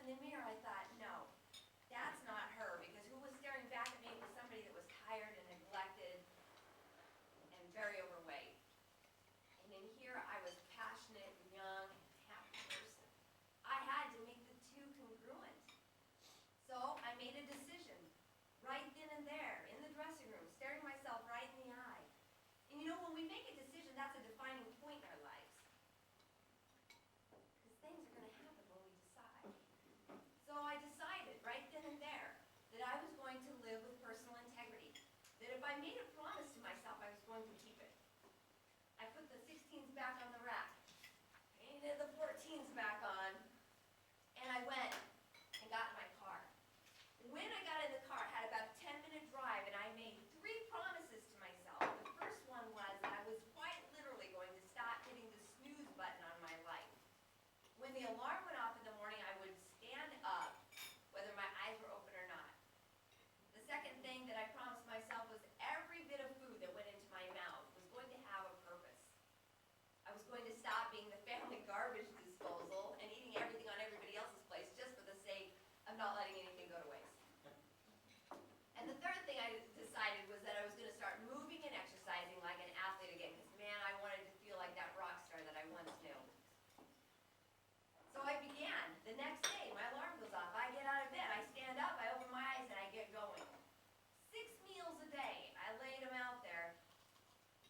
the mirror, I thought, no, that's not her, because who was staring back at me was somebody that was tired and neglected and very overweight. And in here, I was passionate, young, and happy person. I had to make the two congruent. So I made a decision, right then and there, in the dressing room, staring myself right in the eye. And you know, when we make a decision, that's a defining point in our lives. Because things are going to happen when we decide. So I decided, right then and there, that I was going to live with personal integrity. That if I made a promise to myself, I was going to keep it. I put the 16s back on the rack, painted the 14s back on, and I went and got in my car. When I got in the car, I had about a 10-minute drive, and I made 3 promises to myself. The first one was that I was quite literally going to stop hitting the snooze button on my life. When the alarm went off in the morning, I would stand up, whether my eyes were open or not. The second thing that I promised myself was every bit of food that went into my mouth was going to have a purpose. I was going to stop being the family garbage disposal and eating everything on everybody else's place just for the sake of not letting anything go to waste. And the third thing I decided was that I was going to start moving and exercising like an athlete again, because man, I wanted to feel like that rock star that I once knew. So I began. The next day, my alarm goes off. I get out of bed. I stand up. I open my eyes, and I get going. 6 meals a day. I laid them out there.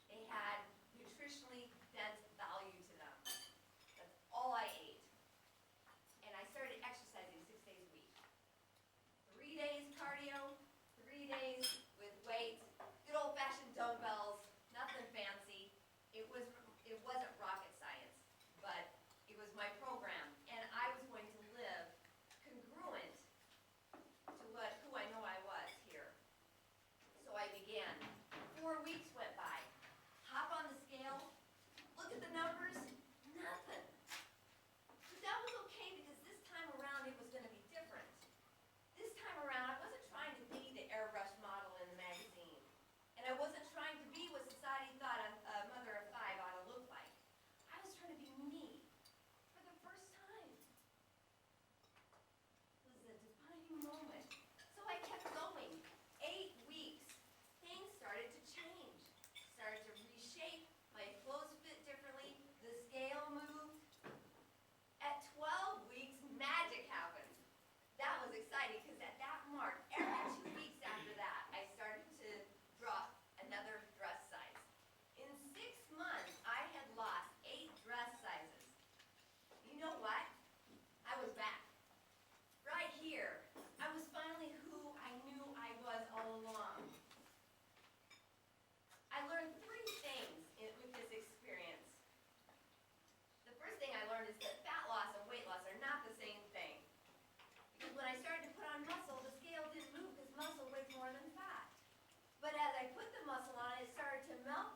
They had nutritionally dense value to them. That's all I ate. And I started exercising 6 days a week. 3 days cardio, 3 days with weights, good old-fashioned dumbbells, nothing fancy. It wasn't rocket science, but it was my program, and I was going to live congruent to who I know I was here. So I began. 4 weeks went by. Hop on the scale, look at the numbers, nothing. But that was okay, because this time around it was going to be different. This time around, I wasn't trying to be the airbrush model in the magazine. And I wasn't trying to be what society thought a mother of 5 ought to look like. I was trying to be me for the first time. It was a defining moment. So I kept going. 8 weeks. Things started to change. Started to reshape. My clothes fit differently. The scale moved. At 12 weeks, magic happened. That was exciting, because at that mark, every 2 weeks after that, I started to drop another dress size. In 6 months, I had lost 8 dress sizes. You know what? I was back. Right here. I was finally who I knew I was all along. I learned 3 things with this experience. The first thing I learned is that fat loss and weight loss are not the same thing. Because when I started to put on muscle, the scale didn't move, because muscle weighs more than fat. But as I put the muscle on, it started to melt